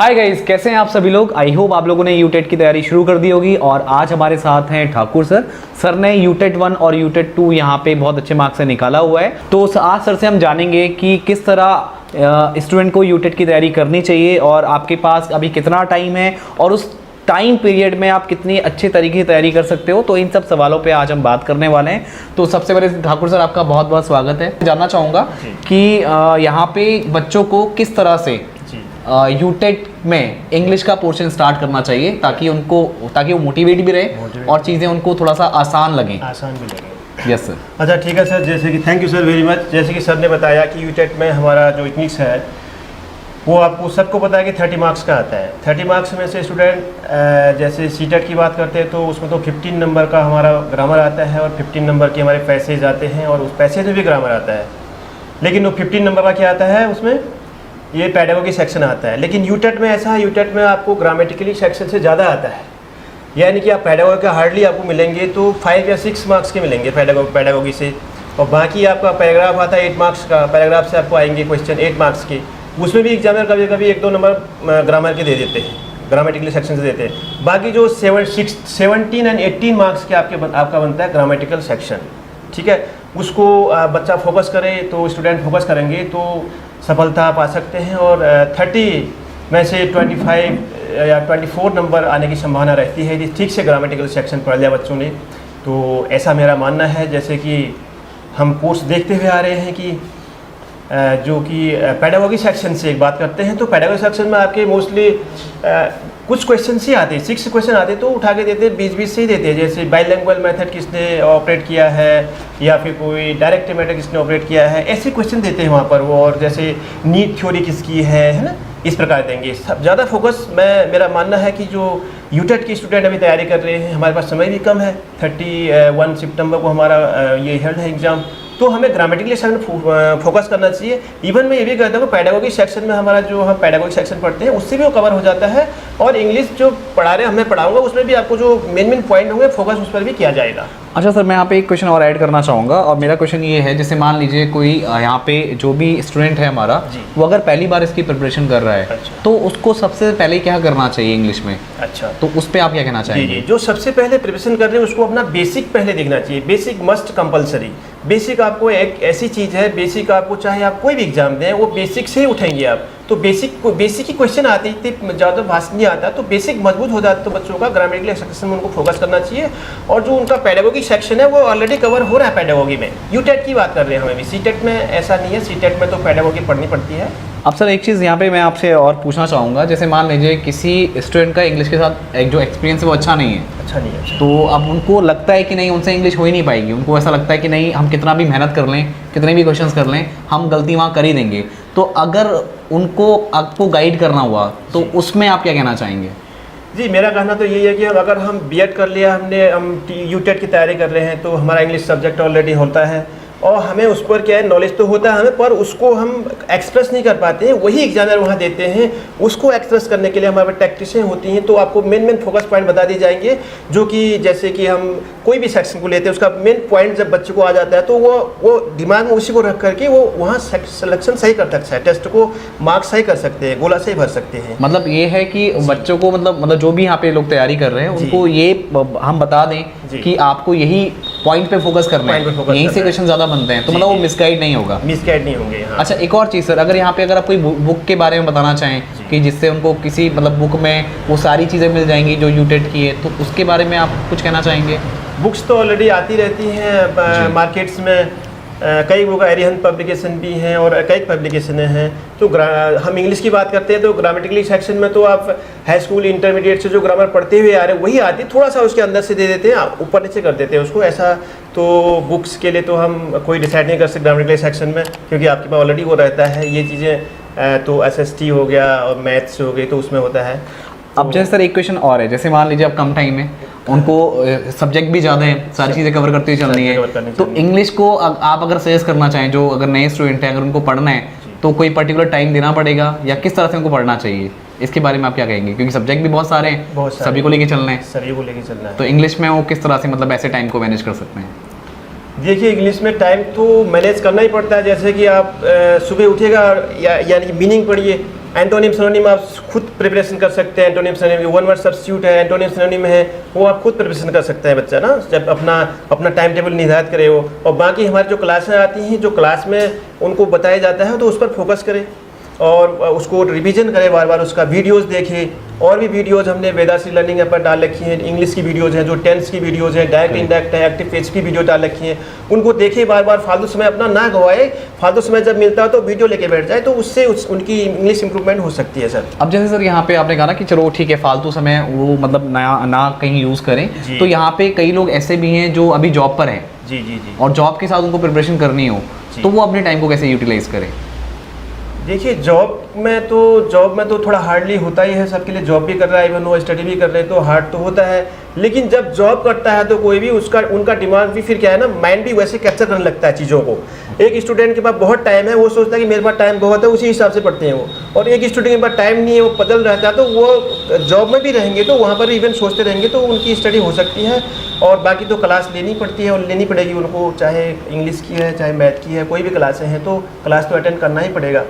Hi guys, कैसे हैं आप सभी लोग। आई होप आप लोगों ने यूटेट की तैयारी शुरू कर दी होगी। और आज हमारे साथ हैं ठाकुर सर ने यूटेट 1 और यूटेट 2 यहाँ पे बहुत अच्छे मार्क्स से निकाला हुआ है। तो आज सर से हम जानेंगे कि किस तरह स्टूडेंट को यूटेट की तैयारी करनी चाहिए और आपके पास अभी कितना टाइम है और उस टाइम पीरियड में आप कितनी अच्छे तरीके से तैयारी कर सकते हो। तो इन सब सवालों पे आज हम बात करने वाले हैं। तो सबसे पहले ठाकुर सर, आपका बहुत बहुत स्वागत है। जानना चाहूँगा कि यहाँ पे बच्चों को किस तरह से यूटेट में इंग्लिश का पोर्शन स्टार्ट करना चाहिए ताकि वो मोटिवेट भी रहे और चीज़ें उनको थोड़ा सा आसान भी लगे। Yes sir. अच्छा ठीक है सर, जैसे कि thank you sir very much. जैसे कि सर ने बताया कि यूटेट में हमारा जो इंग्लिश है वो आपको सबको पता है कि 30 मार्क्स का आता है। 30 मार्क्स में से स्टूडेंट जैसे सीटेट की बात करते हैं तो उसमें तो 15 नंबर का हमारा ग्रामर आता है और 15 नंबर के हमारे पैसेज आते हैं और उस पैसेज में भी ग्रामर आता है। लेकिन वो 15 नंबर का क्या आता है, उसमें ये पेडागोगी सेक्शन आता है। लेकिन यूटेट में ऐसा है, यूटेट में आपको ग्रामेटिकली सेक्शन से ज़्यादा आता है। यानी कि आप पेडागोगी का हार्डली आपको मिलेंगे तो 5 या 6 मार्क्स के मिलेंगे पेडागोगी से। और बाकी आपका पैराग्राफ आता है 8 मार्क्स का। पैराग्राफ से आपको आएंगे क्वेश्चन 8 मार्क्स के। उसमें भी एग्जामिनर कभी कभी 1-2 नंबर ग्रामर के दे देते हैं, ग्रामेटिकली सेक्शन से देते हैं। बाकी जो 17 एंड 18 मार्क्स के आपका बनता है ग्रामेटिकल सेक्शन। ठीक है, उसको बच्चा फोकस करे तो स्टूडेंट फोकस करेंगे तो सफलता पा सकते हैं। और 30 में से 25 या 24 नंबर आने की संभावना रहती है यदि ठीक से ग्रामेटिकल सेक्शन पढ़ लिया बच्चों ने। तो ऐसा मेरा मानना है। जैसे कि हम कोर्स देखते हुए आ रहे हैं कि जो कि पेडागोगी सेक्शन से एक बात करते हैं तो पेडागोगी सेक्शन में आपके मोस्टली कुछ क्वेश्चन ही आते हैं, 6 क्वेश्चन आते तो उठा के देते हैं, 20-20 से ही देते हैं। जैसे बाइलिंगुअल मेथड किसने ऑपरेट किया है या फिर कोई डायरेक्ट मेथड किसने ऑपरेट किया है, ऐसे क्वेश्चन देते हैं वहाँ पर वो। और जैसे नीट थ्योरी किसकी है ना, इस प्रकार देंगे। सब ज़्यादा फोकस मेरा मानना है कि जो यूटेट की स्टूडेंट अभी तैयारी कर रहे हैं, हमारे पास समय भी कम है। 31 सितंबर को हमारा ये हेल्ड है एग्ज़ाम, तो हमें ग्रामेटिकली सेक्शन फोकस करना चाहिए। इवन मैं ये भी कहता हूँ पेडागोगी सेक्शन में हमारा जो हम पेडागोगी सेक्शन पढ़ते हैं उससे भी वो कवर हो जाता है। और इंग्लिश जो पढ़ा रहे हैं मैं पढ़ाऊंगा उसमें भी आपको जो मेन पॉइंट होंगे फोकस उस पर भी किया जाएगा। अच्छा सर, मैं यहाँ पे एक क्वेश्चन और ऐड करना चाहूँगा। और मेरा क्वेश्चन ये है, जैसे मान लीजिए कोई यहाँ पे जो भी स्टूडेंट है हमारा, वो अगर पहली बार इसकी प्रिपरेशन कर रहा है, अच्छा, तो उसको सबसे पहले क्या करना चाहिए इंग्लिश में? अच्छा, तो उस पर आप क्या कहना चाहेंगे? जी, जो सबसे पहले प्रिपरेशन कर रहे हैं उसको अपना बेसिक पहले देखना चाहिए। Basic must compulsory. बेसिक आपको एक ऐसी चीज़ है, बेसिक आपको चाहे आप कोई भी एग्जाम दें वो बेसिक से ही उठेंगे आप। तो बेसिक ही क्वेश्चन आते हैं, ज़्यादा फास्ट नहीं आता। तो बेसिक मजबूत हो जाता है तो बच्चों का ग्रामेटिकल सेक्शन में उनको फोकस करना चाहिए। और जो उनका पेडागोगी सेक्शन है वो ऑलरेडी कवर हो रहा है पेडागोगी में। यूटेट की बात कर रहे हैं हमें भी, सीटेट में ऐसा नहीं है। सीटेट में तो पेडागोगी पढ़नी पड़ती है। अब सर एक चीज़ यहाँ पे मैं आपसे और पूछना चाहूँगा, जैसे मान लीजिए किसी स्टूडेंट का इंग्लिश के साथ एक जो एक्सपीरियंस है वो अच्छा नहीं है, तो अब उनको लगता है कि नहीं उनसे इंग्लिश हो ही नहीं पाएगी। उनको ऐसा लगता है कि नहीं, हम कितना भी मेहनत कर लें, कितने भी क्वेश्चंस कर लें, हम गलती वहाँ कर ही देंगे। तो अगर उनको आपको गाइड करना हुआ तो उसमें आप क्या कहना चाहेंगे? जी, मेरा कहना तो यही है कि अगर हम बीएड कर लिया, हम यूटेट की तैयारी कर रहे हैं तो हमारा इंग्लिश सब्जेक्ट ऑलरेडी होता है और हमें उस पर क्या है नॉलेज तो होता है हमें, पर उसको हम एक्सप्रेस नहीं कर पाते हैं। वही एग्जामिनर वहाँ देते हैं, उसको एक्सप्रेस करने के लिए हमारे पास टैक्टिसें होती हैं। तो आपको मेन फोकस पॉइंट बता दिए जाएंगे, जो कि जैसे कि हम कोई भी सेक्शन को लेते हैं उसका मेन पॉइंट जब बच्चे को आ जाता है तो वो दिमाग में उसी को रख करके वो वहाँ सिलेक्शन सही कर सकता है, टेस्ट को मार्क्स सही कर सकते हैं, गोला सही भर सकते हैं। मतलब ये है कि बच्चों को मतलब जो भी यहाँ पे लोग तैयारी कर रहे हैं उनको ये हम बता दें कि आपको यही पॉइंट पे फोकस करना है, यहीं से क्वेश्चन ज़्यादा बनते हैं, तो मतलब वो मिसगाइड नहीं होगा। मिसगाइड नहीं होंगे। हाँ। अच्छा, एक और चीज़ सर, अगर यहाँ पे अगर आप कोई बुक के बारे में बताना चाहें कि जिससे उनको किसी मतलब बुक में वो सारी चीज़ें मिल जाएंगी जो यूटेट की है, तो उसके बारे में आप कुछ कहना चाहेंगे? बुक्स तो ऑलरेडी आती रहती हैं मार्केट्स में। कई बुक एरिहन पब्लिकेशन भी हैं और कई पब्लिकेशनें हैं। तो हम इंग्लिश की बात करते हैं तो ग्रामेटिकली सेक्शन में तो आप हाई स्कूल इंटरमीडिएट से जो ग्रामर पढ़ते हुए आ रहे हैं वही आती, थोड़ा सा उसके अंदर से दे देते हैं, ऊपर नीचे कर देते हैं उसको। ऐसा तो बुक्स के लिए तो हम कोई डिसाइड नहीं कर सकते ग्रामेटिकली सेक्शन में, क्योंकि आपके पास ऑलरेडी वो रहता है ये चीज़ें। तो SST हो गया और मैथ्स हो गई तो उसमें होता है। अब जैसे सर एक क्वेश्चन और है, जैसे मान लीजिए अब कम टाइम है, उनको सब्जेक्ट भी ज़्यादा है, सारी चीज़ें कवर करते हुए चलनी है, तो इंग्लिश को आप अगर सजेस्ट करना चाहें, जो अगर नए स्टूडेंट हैं अगर उनको पढ़ना है तो कोई पर्टिकुलर टाइम देना पड़ेगा या किस तरह से उनको पढ़ना चाहिए, इसके बारे में आप क्या कहेंगे? क्योंकि सब्जेक्ट भी बहुत सारे हैं, सभी को लेके चलना है, सभी को लेके चलना है। तो इंग्लिश में वो किस तरह से मतलब ऐसे टाइम को मैनेज कर सकते हैं? देखिए, इंग्लिश में टाइम तो मैनेज करना ही पड़ता है। जैसे कि आप सुबह उठिएगा यानी कि मीनिंग पढ़िए, एंटोनिम सिनोनिम आप खुद प्रिपरेशन कर सकते हैं। Antonym synonym one word substitute है, एंटोनिम सिनोनिम है, वो आप खुद प्रिपरेशन कर सकते हैं बच्चा ना, जब अपना टाइम टेबल निर्धारित करे हो। और बाकी हमारी जो क्लासें आती हैं, जो क्लास में उनको बताया जाता है, तो उस पर फोकस करें और उसको रिवीजन करें, बार बार उसका वीडियोस देखें। और भी वीडियोस हमने वेदाश्री लर्निंग ऐप पर डाल रखी हैं, इंग्लिश की वीडियोस हैं, जो टेंस की वीडियोस हैं, डायरेक्ट इंडायरेक्ट है, एक्टिव पेज की वीडियो डाल रखी हैं, उनको देखें बार बार, फालतू समय अपना ना गवाए। फालतू समय जब मिलता है तो वीडियो लेके बैठ जाए, तो उससे उनकी इंग्लिश इंप्रूवमेंट हो सकती है सर। अब जैसे सर यहाँ पे आपने कहा ना कि चलो ठीक है, फालतू समय वो मतलब ना कहीं यूज़ करें, तो यहाँ पे कई लोग ऐसे भी हैं जो अभी जॉब पर हैं जी जी जी, और जॉब के साथ उनको प्रिपरेशन करनी हो, तो वो अपने टाइम को कैसे यूटिलाइज करें? देखिए जॉब में तो थोड़ा हार्डली होता ही है सबके लिए। जॉब भी कर रहा है, इवन वो स्टडी भी कर रहे हैं, तो हार्ड तो होता है। लेकिन जब जॉब करता है तो कोई भी उनका दिमाग भी फिर क्या है ना, माइंड भी वैसे कैप्चर करने लगता है चीज़ों को। एक स्टूडेंट के पास बहुत टाइम है, वो सोचता है कि मेरे पास टाइम बहुत है, उसी हिसाब से पढ़ते हैं वो। और एक स्टूडेंट के पास टाइम नहीं है, वो बदल रहता है, तो वो जॉब में भी रहेंगे तो वहाँ पर इवन सोचते रहेंगे, तो उनकी स्टडी हो सकती है। और बाकी तो क्लास लेनी पड़ती है और लेनी पड़ेगी उनको, चाहे इंग्लिश की है, चाहे मैथ की है, कोई भी क्लासें हैं तो क्लास तो अटेंड करना ही पड़ेगा।